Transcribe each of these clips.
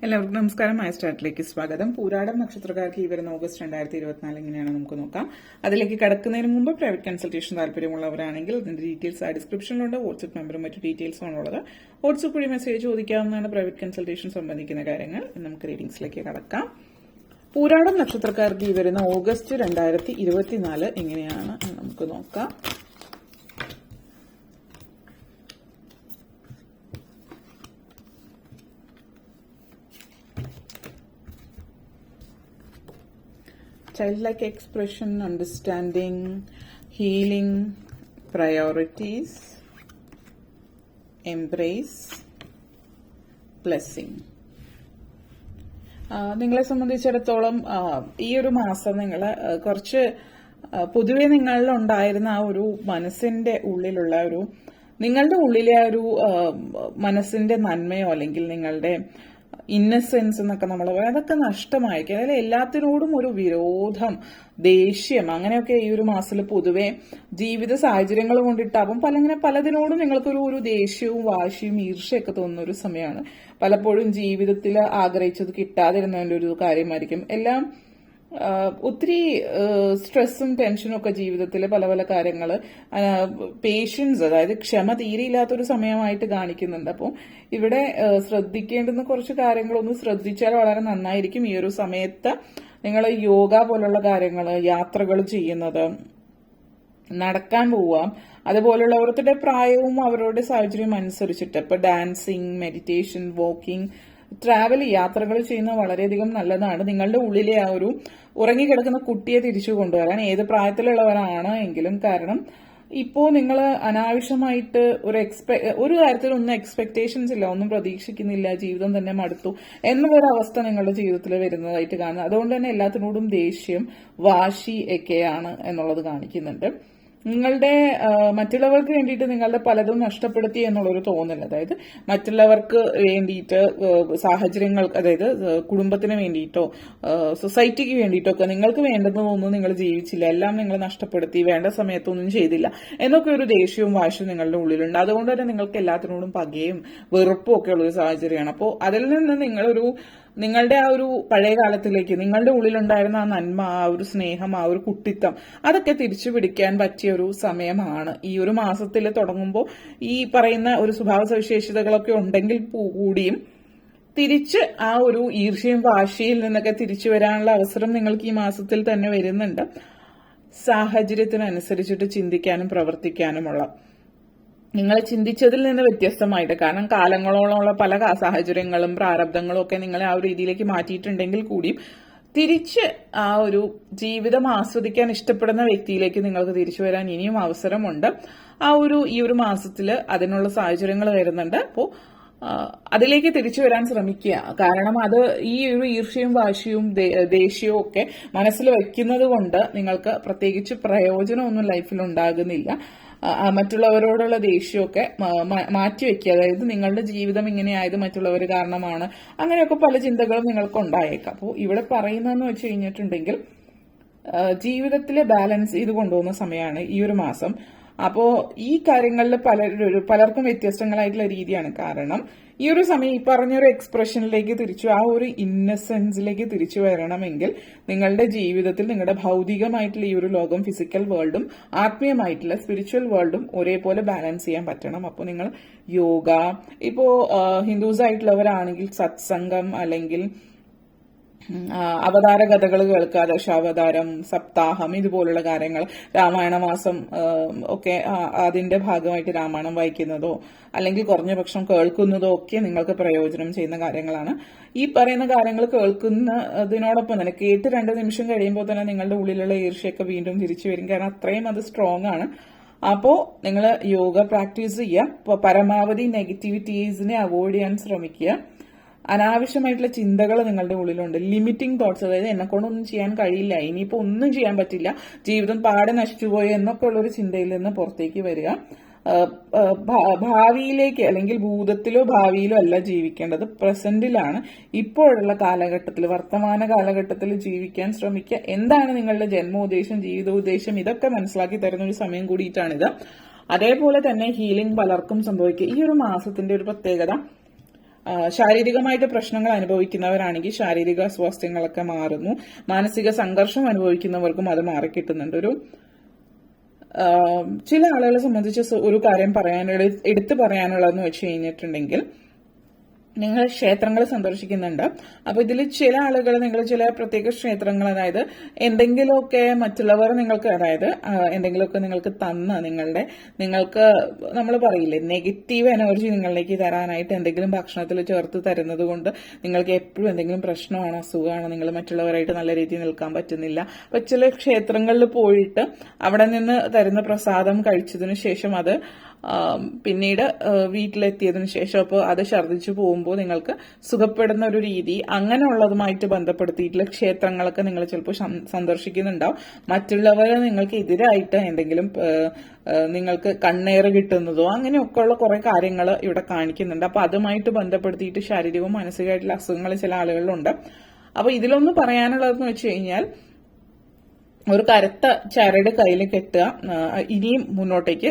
എല്ലാവർക്കും നമസ്കാരം. മൈ സ്റ്റാർട്ടിലേക്ക് സ്വാഗതം. പൂരാടം നക്ഷത്രക്കാർക്ക് ഈ വരുന്ന ഓഗസ്റ്റ് 2024 എങ്ങനെയാണ് നമുക്ക് നോക്കാം. അതിലേക്ക് കടക്കുന്നതിന് മുമ്പ് പ്രൈവറ്റ് കൺസൾട്ടേഷൻ താല്പര്യമുള്ളവരാണെങ്കിൽ അതിന്റെ ഡീറ്റെയിൽസ് ഡിസ്ക്രിപ്ഷനിലുണ്ട്. വാട്സ്ആപ്പ് നമ്പറും മറ്റു ഡീറ്റെയിൽസും ആണുള്ളത്. വാട്സ്ആപ്പ് വഴി മെസ്സേജ് ചോദിക്കാവുന്നതാണ് പ്രൈവറ്റ് കൺസൾട്ടേഷൻ സംബന്ധിക്കുന്ന കാര്യങ്ങൾ. നമുക്ക് റീഡിംഗ്സിലേക്ക് കടക്കാം. പൂരാടം നക്ഷത്രക്കാർക്ക് ഈ വരുന്ന ഓഗസ്റ്റ് 2024 എങ്ങനെയാണ് നമുക്ക് നോക്കാം. Childlike expression, understanding, healing, priorities, embrace, blessing. നിങ്ങളെ സംബന്ധിച്ചിടത്തോളം ഈ ഒരു മാസം നിങ്ങൾ കുറച്ച് പൊതുവെ നിങ്ങളിൽ ഉണ്ടായിരുന്ന ആ ഒരു മനസ്സിന്റെ ഉള്ളിലുള്ള ഒരു നിങ്ങളുടെ ഉള്ളിലെ ആ ഒരു മനസ്സിന്റെ നന്മയോ അല്ലെങ്കിൽ നിങ്ങളുടെ ഇന്നസെൻസ് എന്നൊക്കെ നമ്മൾ പറയും, അതൊക്കെ നഷ്ടമായിരിക്കും. അതായത് എല്ലാത്തിനോടും ഒരു വിരോധം, ദേഷ്യം, അങ്ങനെയൊക്കെ ഈ ഒരു മാസത്തിൽ പൊതുവെ ജീവിത സാഹചര്യങ്ങൾ കൊണ്ടിട്ടാവും പലതിനോടും നിങ്ങൾക്കൊരു ദേഷ്യവും വാശിയും ഈർഷ്യയൊക്കെ തോന്നുന്ന ഒരു സമയമാണ്. പലപ്പോഴും ജീവിതത്തിൽ ആഗ്രഹിച്ചത് കിട്ടാതിരുന്നതിന്റെ ഒരു കാര്യമായിരിക്കും. എല്ലാം ഒത്തിരി സ്ട്രെസ്സും ടെൻഷനും ഒക്കെ ജീവിതത്തിൽ പല കാര്യങ്ങൾ പേഷ്യൻസ്, അതായത് ക്ഷമ തീരെയില്ലാത്തൊരു സമയമായിട്ട് കാണിക്കുന്നുണ്ട്. അപ്പോൾ ഇവിടെ ശ്രദ്ധിക്കേണ്ടുന്ന കുറച്ച് കാര്യങ്ങളൊന്ന് ശ്രദ്ധിച്ചാൽ വളരെ നന്നായിരിക്കും. ഈ ഒരു സമയത്ത് നിങ്ങൾ യോഗ പോലുള്ള കാര്യങ്ങൾ, യാത്രകൾ ചെയ്യുന്നത്, നടക്കാൻ പോവാം, അതുപോലുള്ള ഓരോരുത്തരുടെ പ്രായവും അവരുടെ സാഹചര്യം അനുസരിച്ചിട്ട് ഇപ്പൊ ഡാൻസിങ്, മെഡിറ്റേഷൻ, വാക്കിംഗ്, ട്രാവൽ, യാത്രകൾ ചെയ്യുന്നത് വളരെയധികം നല്ലതാണ്. നിങ്ങളുടെ ഉള്ളിലെ ആ ഒരു ഉറങ്ങിക്കിടക്കുന്ന കുട്ടിയെ തിരിച്ചു കൊണ്ടുവരാൻ ഏത് പ്രായത്തിലുള്ളവരാണ് എങ്കിലും, കാരണം ഇപ്പോ നിങ്ങൾ അനാവശ്യമായിട്ട് ഒരു കാര്യത്തിലൊന്നും എക്സ്പെക്ടേഷൻസ് ഇല്ല, ഒന്നും പ്രതീക്ഷിക്കുന്നില്ല, ജീവിതം തന്നെ മടുത്തു എന്നുള്ളൊരു അവസ്ഥ നിങ്ങളുടെ ജീവിതത്തിൽ വരുന്നതായിട്ട് കാണുന്നത്. അതുകൊണ്ട് തന്നെ എല്ലാത്തിനോടും ദേഷ്യം, വാശി ഒക്കെയാണ് എന്നുള്ളത് കാണിക്കുന്നുണ്ട്. നിങ്ങളുടെ മറ്റുള്ളവർക്ക് വേണ്ടിയിട്ട് നിങ്ങളുടെ പലതും നഷ്ടപ്പെടുത്തി എന്നുള്ളൊരു തോന്നൽ, അതായത് മറ്റുള്ളവർക്ക് വേണ്ടിയിട്ട് സാഹചര്യങ്ങൾ, അതായത് കുടുംബത്തിന് വേണ്ടിയിട്ടോ സൊസൈറ്റിക്ക് വേണ്ടിയിട്ടോ ഒക്കെ നിങ്ങൾക്ക് വേണ്ടതൊന്നും നിങ്ങൾ ജീവിച്ചില്ല, എല്ലാം നിങ്ങൾ നഷ്ടപ്പെടുത്തി, വേണ്ട സമയത്തൊന്നും ചെയ്തില്ല എന്നൊക്കെ ഒരു ദേഷ്യവും വാശിയും നിങ്ങളുടെ ഉള്ളിലുണ്ട്. അതുകൊണ്ട് തന്നെ നിങ്ങൾക്ക് എല്ലാത്തിനോടും പകയും വെറുപ്പും ഒക്കെ ഉള്ളൊരു സാഹചര്യമാണ്. അപ്പോൾ അതിൽ നിന്ന് നിങ്ങളുടെ ആ ഒരു പഴയ കാലത്തിലേക്ക്, നിങ്ങളുടെ ഉള്ളിലുണ്ടായിരുന്ന ആ നന്മ, ആ ഒരു സ്നേഹം, ആ ഒരു കുട്ടിത്തം, അതൊക്കെ തിരിച്ചു പിടിക്കാൻ പറ്റിയ ഒരു സമയമാണ്. ഈ ഒരു മാസത്തിൽ തുടങ്ങുമ്പോൾ ഈ പറയുന്ന ഒരു സ്വഭാവ സവിശേഷതകളൊക്കെ ഉണ്ടെങ്കിൽ കൂടിയും തിരിച്ച് ആ ഒരു ഈർഷ്യയും വാശിയിൽ നിന്നൊക്കെ തിരിച്ചു വരാനുള്ള അവസരം നിങ്ങൾക്ക് ഈ മാസത്തിൽ തന്നെ വരുന്നുണ്ട്. സാഹചര്യത്തിനനുസരിച്ചിട്ട് ചിന്തിക്കാനും പ്രവർത്തിക്കാനുമുള്ള, നിങ്ങൾ ചിന്തിച്ചതിൽ നിന്ന് വ്യത്യസ്തമായിട്ട്, കാരണം കാലങ്ങളോളമുള്ള പല സാഹചര്യങ്ങളും പ്രാരബ്ധങ്ങളും ഒക്കെ നിങ്ങളെ ആ ഒരു രീതിയിലേക്ക് മാറ്റിയിട്ടുണ്ടെങ്കിൽ കൂടിയും തിരിച്ച് ആ ഒരു ജീവിതം ആസ്വദിക്കാൻ ഇഷ്ടപ്പെടുന്ന വ്യക്തിയിലേക്ക് നിങ്ങൾക്ക് തിരിച്ചു വരാൻ ഇനിയും അവസരമുണ്ട്. ഈ ഒരു മാസത്തിൽ അതിനുള്ള സാഹചര്യങ്ങൾ വരുന്നുണ്ട്. അപ്പോൾ അതിലേക്ക് തിരിച്ചു വരാൻ ശ്രമിക്കുക. കാരണം അത് ഈ ഒരു ഈർഷ്യയും വാശിയും ദേഷ്യവും ഒക്കെ മനസ്സിൽ വെക്കുന്നത് കൊണ്ട് നിങ്ങൾക്ക് പ്രത്യേകിച്ച് പ്രയോജനമൊന്നും ലൈഫിൽ ഉണ്ടാകുന്നില്ല. മറ്റുള്ളവരോടുള്ള ദേഷ്യമൊക്കെ മാറ്റിവെക്കുക. അതായത് നിങ്ങളുടെ ജീവിതം ഇങ്ങനെയായത് മറ്റുള്ളവർ കാരണമാണ്, അങ്ങനെയൊക്കെ പല ചിന്തകളും നിങ്ങൾക്ക് ഉണ്ടായേക്കാം. അപ്പോൾ ഇവിടെ പറയുന്നതെന്ന് വെച്ച് കഴിഞ്ഞിട്ടുണ്ടെങ്കിൽ ജീവിതത്തിലെ ബാലൻസ് ചെയ്ത് കൊണ്ടുപോകുന്ന സമയമാണ് ഈ ഒരു മാസം. അപ്പോ ഈ കാര്യങ്ങളിൽ പലർക്കും വ്യത്യസ്തങ്ങളായിട്ടുള്ള രീതിയാണ്. കാരണം ഈ ഒരു സമയം ഈ പറഞ്ഞൊരു എക്സ്പ്രഷനിലേക്ക് തിരിച്ചു, ആ ഒരു ഇന്നസെൻസിലേക്ക് തിരിച്ചു വരണമെങ്കിൽ നിങ്ങളുടെ ജീവിതത്തിൽ നിങ്ങളുടെ ഭൗതികമായിട്ടുള്ള ഈ ഒരു ലോകം, ഫിസിക്കൽ വേൾഡും ആത്മീയമായിട്ടുള്ള സ്പിരിച്വൽ വേൾഡും ഒരേപോലെ ബാലൻസ് ചെയ്യാൻ പറ്റണം. അപ്പോൾ നിങ്ങൾ യോഗ, ഇപ്പോ ഹിന്ദുസ് ആയിട്ടുള്ളവരാണെങ്കിൽ സത്സംഗം, അല്ലെങ്കിൽ അവതാര കഥകൾ കേൾക്കുക, ദശാവതാരം, സപ്താഹം, ഇതുപോലുള്ള കാര്യങ്ങൾ, രാമായണ മാസം ഒക്കെ അതിന്റെ ഭാഗമായിട്ട് രാമായണം വായിക്കുന്നതോ അല്ലെങ്കിൽ കുറഞ്ഞ പക്ഷം കേൾക്കുന്നതോ ഒക്കെ നിങ്ങൾക്ക് പ്രയോജനം ചെയ്യുന്ന കാര്യങ്ങളാണ്. ഈ പറയുന്ന കാര്യങ്ങൾ കേൾക്കുന്നതിനോടൊപ്പം തന്നെ കേട്ട് 2 നിമിഷം കഴിയുമ്പോൾ തന്നെ നിങ്ങളുടെ ഉള്ളിലുള്ള ഈർഷ്യയൊക്കെ വീണ്ടും തിരിച്ചു വരും. കാരണം അത്രയും അത് സ്ട്രോങ് ആണ്. അപ്പോ നിങ്ങൾ യോഗ പ്രാക്ടീസ് ചെയ്യുക. പരമാവധി നെഗറ്റിവിറ്റീസിനെ അവോയ്ഡ് ചെയ്യാൻ ശ്രമിക്കുക. അനാവശ്യമായിട്ടുള്ള ചിന്തകൾ നിങ്ങളുടെ ഉള്ളിലുണ്ട്, ലിമിറ്റിംഗ് തോട്ട്സ്, അതായത് എന്നെ കൊണ്ടൊന്നും ചെയ്യാൻ കഴിയില്ല, ഇനിയിപ്പോ ഒന്നും ചെയ്യാൻ പറ്റില്ല, ജീവിതം പാടെ നശിച്ചുപോയി എന്നൊക്കെ ഉള്ളൊരു ചിന്തയിൽ നിന്ന് പുറത്തേക്ക് വരിക. ഭാവിയിലേക്ക് അല്ലെങ്കിൽ ഭൂതത്തിലോ ഭാവിയിലോ അല്ല ജീവിക്കേണ്ടത്, പ്രസന്റിലാണ്. ഇപ്പോഴുള്ള കാലഘട്ടത്തിൽ, വർത്തമാന കാലഘട്ടത്തിൽ ജീവിക്കാൻ ശ്രമിക്കുക. എന്താണ് നിങ്ങളുടെ ജന്മോദ്ദേശം, ജീവിതോദ്ദേശം, ഇതൊക്കെ മനസ്സിലാക്കി തരുന്ന ഒരു സമയം കൂടിയിട്ടാണിത്. അതേപോലെ തന്നെ ഹീലിംഗ് പലർക്കും സംഭവിക്കുക. ഈ ഒരു മാസത്തിന്റെ ഒരു പ്രത്യേകത, ശാരീരികമായിട്ട് പ്രശ്നങ്ങൾ അനുഭവിക്കുന്നവരാണെങ്കിൽ ശാരീരിക അസ്വാസ്ഥ്യങ്ങളൊക്കെ മാറുന്നു. മാനസിക സംഘർഷം അനുഭവിക്കുന്നവർക്കും അത് മാറിക്കിട്ടുന്നുണ്ട്. ചില ആളുകളെ സംബന്ധിച്ച് ഒരു കാര്യം എടുത്തു പറയാനുള്ളതെന്ന് വെച്ച് കഴിഞ്ഞിട്ടുണ്ടെങ്കിൽ, നിങ്ങൾ ക്ഷേത്രങ്ങൾ സന്ദർശിക്കുന്നുണ്ട്. അപ്പൊ ഇതിൽ ചില ആളുകൾ നിങ്ങൾ ചില പ്രത്യേക ക്ഷേത്രങ്ങൾ, അതായത് എന്തെങ്കിലുമൊക്കെ മറ്റുള്ളവർ നിങ്ങൾക്ക്, അതായത് എന്തെങ്കിലുമൊക്കെ നിങ്ങൾക്ക് നിങ്ങൾക്ക് നമ്മൾ പറയില്ലേ നെഗറ്റീവ് എനർജി നിങ്ങളിലേക്ക് തരാനായിട്ട് എന്തെങ്കിലും ഭക്ഷണത്തിൽ ചേർത്ത് തരുന്നത് കൊണ്ട് നിങ്ങൾക്ക് എപ്പോഴും എന്തെങ്കിലും പ്രശ്നമാണോ അസുഖമാണോ, നിങ്ങൾ മറ്റുള്ളവരായിട്ട് നല്ല രീതിയിൽ നിൽക്കാൻ പറ്റുന്നില്ല. അപ്പൊ ചില ക്ഷേത്രങ്ങളിൽ പോയിട്ട് അവിടെ നിന്ന് തരുന്ന പ്രസാദം കഴിച്ചതിന് ശേഷം അത് പിന്നീട് വീട്ടിലെത്തിയതിനു ശേഷം അപ്പോൾ അത് ഛർദ്ദിച്ചു പോകുമ്പോൾ നിങ്ങൾക്ക് സുഖപ്പെടുന്ന ഒരു രീതി, അങ്ങനെയുള്ളതുമായിട്ട് ബന്ധപ്പെടുത്തിയിട്ടുള്ള ക്ഷേത്രങ്ങളൊക്കെ നിങ്ങൾ ചിലപ്പോൾ സന്ദർശിക്കുന്നുണ്ടാവും. മറ്റുള്ളവർ നിങ്ങൾക്ക് എതിരായിട്ട് എന്തെങ്കിലും നിങ്ങൾക്ക് കണ്ണേറ് കിട്ടുന്നതോ അങ്ങനെയൊക്കെയുള്ള കുറെ കാര്യങ്ങൾ ഇവിടെ കാണിക്കുന്നുണ്ട്. അപ്പൊ അതുമായിട്ട് ബന്ധപ്പെടുത്തിയിട്ട് ശാരീരികവും മാനസികമായിട്ടുള്ള അസുഖങ്ങൾ ചില ആളുകളിലുണ്ട്. അപ്പൊ ഇതിലൊന്ന് പറയാനുള്ളതെന്ന് വെച്ച് കഴിഞ്ഞാൽ, ഒരു കറുത്ത ചരട് കയ്യിൽ കെട്ടുക. ഇനിയും മുന്നോട്ടേക്ക്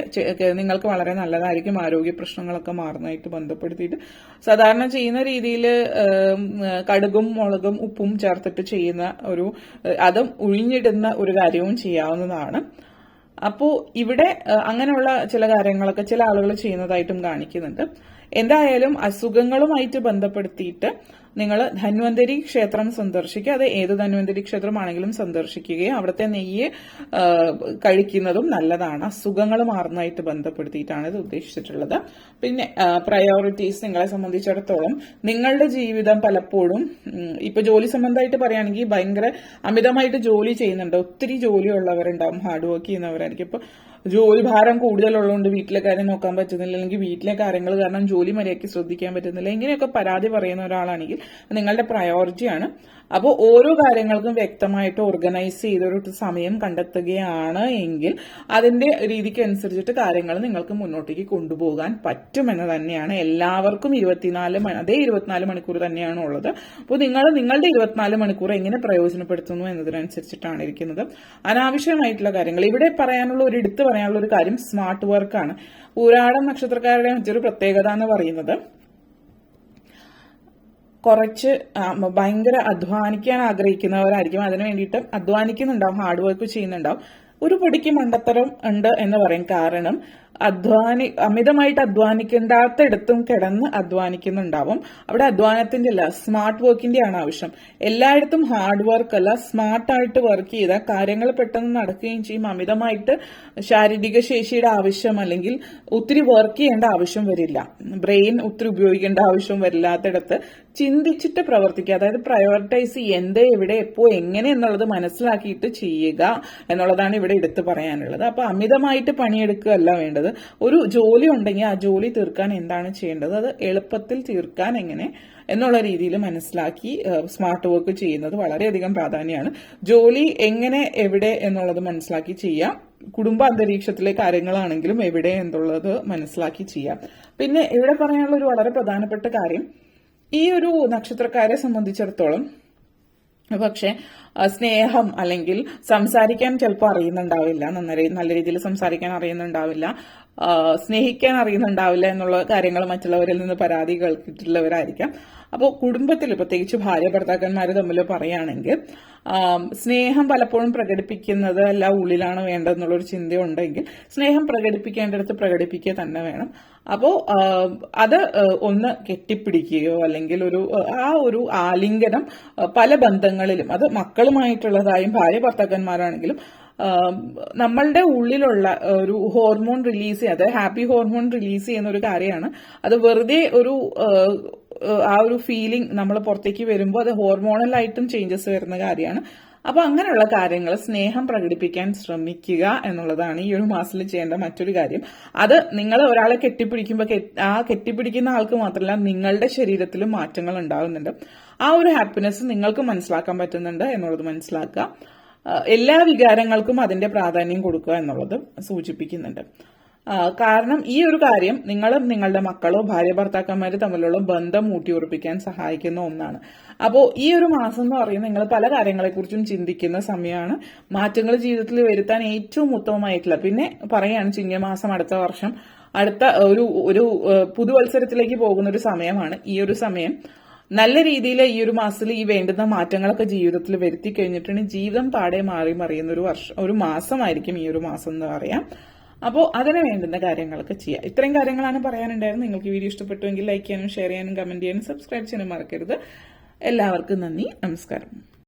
നിങ്ങൾക്ക് വളരെ നല്ലതായിരിക്കും. ആരോഗ്യ പ്രശ്നങ്ങളൊക്കെ മാറുന്നതായിട്ട് ബന്ധപ്പെടുത്തിയിട്ട് സാധാരണ ചെയ്യുന്ന രീതിയിൽ കടുകും മുളകും ഉപ്പും ചേർത്തിട്ട് ചെയ്യുന്ന അതും ഉഴിഞ്ഞിടുന്ന ഒരു കാര്യവും ചെയ്യാവുന്നതാണ്. അപ്പോൾ ഇവിടെ അങ്ങനെയുള്ള ചില കാര്യങ്ങളൊക്കെ ചില ആളുകൾ ചെയ്യുന്നതായിട്ടും കാണിക്കുന്നുണ്ട്. എന്തായാലും അസുഖങ്ങളുമായിട്ട് ബന്ധപ്പെടുത്തിയിട്ട് നിങ്ങൾ ധന്വന്തരി ക്ഷേത്രം സന്ദർശിക്കുക. അത് ഏത് ധന്വന്തരി ക്ഷേത്രമാണെങ്കിലും സന്ദർശിക്കുകയും അവിടുത്തെ നെയ്യ് കഴിക്കുന്നതും നല്ലതാണ്. അസുഖങ്ങൾ മാറുന്നതായിട്ട് ബന്ധപ്പെടുത്തിയിട്ടാണ് ഇത് ഉദ്ദേശിച്ചിട്ടുള്ളത്. പിന്നെ പ്രയോറിറ്റീസ് നിങ്ങളെ സംബന്ധിച്ചിടത്തോളം നിങ്ങളുടെ ജീവിതം പലപ്പോഴും ഇപ്പൊ ജോലി സംബന്ധമായിട്ട് പറയുകയാണെങ്കിൽ ഭയങ്കര അമിതമായിട്ട് ജോലി ചെയ്യുന്നുണ്ട്. ഒത്തിരി ജോലിയുള്ളവരുണ്ടാവും, ഹാർഡ് വർക്ക് ചെയ്യുന്നവരായിരിക്കും. ഇപ്പൊ ജോലി ഭാരം കൂടുതലുള്ളതുകൊണ്ട് വീട്ടിലെ കാര്യം നോക്കാൻ പറ്റുന്നില്ല, അല്ലെങ്കിൽ വീട്ടിലെ കാര്യങ്ങൾ കാരണം ജോലി മര്യാദയ്ക്ക് ശ്രദ്ധിക്കാൻ പറ്റുന്നില്ല, ഇങ്ങനെയൊക്കെ പരാതി പറയുന്ന ഒരാളാണെങ്കിൽ നിങ്ങളുടെ പ്രയോറിറ്റിയാണ്. അപ്പോൾ ഓരോ കാര്യങ്ങൾക്കും വ്യക്തമായിട്ട് ഓർഗനൈസ് ചെയ്തൊരു സമയം കണ്ടെത്തുകയാണ് എങ്കിൽ അതിന്റെ രീതിക്ക് അനുസരിച്ചിട്ട് കാര്യങ്ങൾ നിങ്ങൾക്ക് മുന്നോട്ടേക്ക് കൊണ്ടുപോകാൻ പറ്റുമെന്ന് തന്നെയാണ്. എല്ലാവർക്കും 24 മണിക്കൂർ തന്നെയാണ് ഉള്ളത്. അപ്പോൾ നിങ്ങളുടെ 24 മണിക്കൂർ എങ്ങനെ പ്രയോജനപ്പെടുത്തുന്നു എന്നതിനനുസരിച്ചിട്ടാണ് ഇരിക്കുന്നത്. അനാവശ്യമായിട്ടുള്ള കാര്യങ്ങൾ ഇവിടെ എടുത്തു പറയാനുള്ള ഒരു കാര്യം സ്മാർട്ട് വർക്കാണ്. പൂരാടം നക്ഷത്രക്കാരുടെ മറ്റൊരു പ്രത്യേകത എന്ന് പറയുന്നത്, കുറച്ച് ഭയങ്കര അധ്വാനിക്കാൻ ആഗ്രഹിക്കുന്നവരായിരിക്കും. അതിനു വേണ്ടിയിട്ട് അധ്വാനിക്കുന്നുണ്ടാവും, ഹാർഡ് വർക്ക് ചെയ്യുന്നുണ്ടാവും. ഒരു പൊടിക്ക് മണ്ടത്തരം ഉണ്ട് എന്ന് പറയും. കാരണം അമിതമായിട്ട് അധ്വാനിക്കേണ്ടാത്തടത്തും കിടന്ന് അധ്വാനിക്കുന്നുണ്ടാവും. അവിടെ അധ്വാനത്തിന്റെ അല്ല, സ്മാർട്ട് വർക്കിന്റെ ആണ് ആവശ്യം. എല്ലായിടത്തും ഹാർഡ് വർക്ക് അല്ല, സ്മാർട്ടായിട്ട് വർക്ക് ചെയ്താൽ കാര്യങ്ങൾ പെട്ടെന്ന് നടക്കുകയും ചെയ്യും. അമിതമായിട്ട് ശാരീരിക ശേഷിയുടെ ആവശ്യം അല്ലെങ്കിൽ ഒത്തിരി വർക്ക് ചെയ്യേണ്ട ആവശ്യം വരില്ല, ബ്രെയിൻ ഒത്തിരി ഉപയോഗിക്കേണ്ട ആവശ്യം വരില്ലാത്തിടത്ത് ചിന്തിച്ചിട്ട് പ്രവർത്തിക്കുക. അതായത് പ്രയോറിറ്റൈസ് എന്ത്, എവിടെ, എപ്പോ, എങ്ങനെ എന്നുള്ളത് മനസ്സിലാക്കിയിട്ട് ചെയ്യുക എന്നുള്ളതാണ് ഇവിടെ എടുത്തു പറയാനുള്ളത്. അപ്പൊ അമിതമായിട്ട് പണിയെടുക്കുകയല്ല വേണ്ടത്. ഒരു ജോലി ഉണ്ടെങ്കിൽ ആ ജോലി തീർക്കാൻ എന്താണ് ചെയ്യേണ്ടത്, അത് എളുപ്പത്തിൽ തീർക്കാൻ എങ്ങനെ എന്നുള്ള രീതിയിൽ മനസ്സിലാക്കി സ്മാർട്ട് വർക്ക് ചെയ്യുന്നത് വളരെയധികം പ്രാധാന്യമാണ്. ജോലി എങ്ങനെ, എവിടെ എന്നുള്ളത് മനസ്സിലാക്കി ചെയ്യാം. കുടുംബ അന്തരീക്ഷത്തിലെ കാര്യങ്ങളാണെങ്കിലും എവിടെ എന്നുള്ളത് മനസ്സിലാക്കി ചെയ്യാം. പിന്നെ ഇവിടെ പറയാനുള്ള ഒരു വളരെ പ്രധാനപ്പെട്ട കാര്യം, ഈ ഒരു നക്ഷത്രക്കാരെ സംബന്ധിച്ചിടത്തോളം പക്ഷെ സ്നേഹം അല്ലെങ്കിൽ സംസാരിക്കാൻ ചിലപ്പോൾ അറിയുന്നുണ്ടാവില്ല, നല്ല രീതിയിൽ സംസാരിക്കാൻ അറിയുന്നുണ്ടാവില്ല, സ്നേഹിക്കാൻ അറിയുന്നുണ്ടാവില്ല എന്നുള്ള കാര്യങ്ങൾ മറ്റുള്ളവരിൽ നിന്ന് പരാതി കേട്ടിട്ടുള്ളവരായിരിക്കാം. അപ്പോൾ കുടുംബത്തിൽ പ്രത്യേകിച്ച് ഭാര്യ ഭർത്താക്കന്മാർ തമ്മിൽ പറയുകയാണെങ്കിൽ സ്നേഹം പലപ്പോഴും പ്രകടിപ്പിക്കുന്നത് എല്ലാം ഉള്ളിലാണ് വേണ്ടതെന്നുള്ളൊരു ചിന്തയുണ്ടെങ്കിൽ സ്നേഹം പ്രകടിപ്പിക്കേണ്ടടുത്ത് പ്രകടിപ്പിക്കുക തന്നെ വേണം. അപ്പോൾ അത് ഒന്ന് കെട്ടിപ്പിടിക്കുകയോ അല്ലെങ്കിൽ ഒരു ആലിംഗനം പല ബന്ധങ്ങളിലും, അത് മക്കളുമായിട്ടുള്ളതായും ഭാര്യ ഭർത്താക്കന്മാരാണെങ്കിലും നമ്മളുടെ ഉള്ളിലുള്ള ഒരു ഹോർമോൺ റിലീസ് അത് ഹാപ്പി ഹോർമോൺ റിലീസ് ചെയ്യുന്ന ഒരു കാര്യമാണ്. അത് വെറുതെ ആ ഒരു ഫീലിംഗ് നമ്മൾ പുറത്തേക്ക് വരുമ്പോൾ അത് ഹോർമോണലായിട്ടും ചേഞ്ചസ് വരുന്ന കാര്യമാണ്. അപ്പൊ അങ്ങനെയുള്ള കാര്യങ്ങൾ സ്നേഹം പ്രകടിപ്പിക്കാൻ ശ്രമിക്കുക എന്നുള്ളതാണ് ഈ ഒരു മാസത്തിൽ ചെയ്യേണ്ട മറ്റൊരു കാര്യം. അത് നിങ്ങൾ ഒരാളെ കെട്ടിപ്പിടിക്കുമ്പോൾ ആ കെട്ടിപ്പിടിക്കുന്ന ആൾക്ക് മാത്രമല്ല നിങ്ങളുടെ ശരീരത്തിലും മാറ്റങ്ങൾ ഉണ്ടാകുന്നുണ്ട്. ആ ഒരു ഹാപ്പിനെസ് നിങ്ങൾക്ക് മനസ്സിലാക്കാൻ പറ്റുന്നുണ്ട് എന്നുള്ളത് മനസ്സിലാക്കുക. എല്ലാ വികാരങ്ങൾക്കും അതിന്റെ പ്രാധാന്യം കൊടുക്കുക എന്നുള്ളത് സൂചിപ്പിക്കുന്നുണ്ട്. കാരണം ഈ ഒരു കാര്യം നിങ്ങളും നിങ്ങളുടെ മക്കളോ ഭാര്യ ഭർത്താക്കന്മാര് തമ്മിലുള്ള ബന്ധം ഊട്ടിയുറപ്പിക്കാൻ സഹായിക്കുന്ന ഒന്നാണ്. അപ്പോൾ ഈ ഒരു മാസം എന്ന് പറയുന്നത് നിങ്ങൾ പല കാര്യങ്ങളെക്കുറിച്ചും ചിന്തിക്കുന്ന സമയമാണ്. മാറ്റങ്ങൾ ജീവിതത്തിൽ വരുത്താൻ ഏറ്റവും ഉത്തമമായിട്ടുള്ള, പിന്നെ പറയാണ് ചിങ്ങമാസം അടുത്ത വർഷം അടുത്ത ഒരു പുതുവത്സരത്തിലേക്ക് പോകുന്ന ഒരു സമയമാണ് ഈ ഒരു സമയം. നല്ല രീതിയിൽ ഈ ഒരു മാസത്തിൽ ഈ വേണ്ടുന്ന മാറ്റങ്ങളൊക്കെ ജീവിതത്തിൽ വരുത്തി കഴിഞ്ഞിട്ടുണ്ടെങ്കിൽ ജീവിതം പാടെ മാറി മറിയുന്ന ഒരു മാസമായിരിക്കും ഈ ഒരു മാസം എന്ന് പറയാം. അപ്പോൾ അതിന് വേണ്ടുന്ന കാര്യങ്ങളൊക്കെ ചെയ്യാം. ഇത്രയും കാര്യങ്ങളാണ് പറയാനുണ്ടായിരുന്നത്. നിങ്ങൾക്ക് വീഡിയോ ഇഷ്ടപ്പെട്ടുവെങ്കിൽ ലൈക്ക് ചെയ്യാനും ഷെയർ ചെയ്യാനും കമന്റ് ചെയ്യാനും സബ്സ്ക്രൈബ് ചെയ്യാനും മറക്കരുത്. എല്ലാവർക്കും നന്ദി, നമസ്കാരം.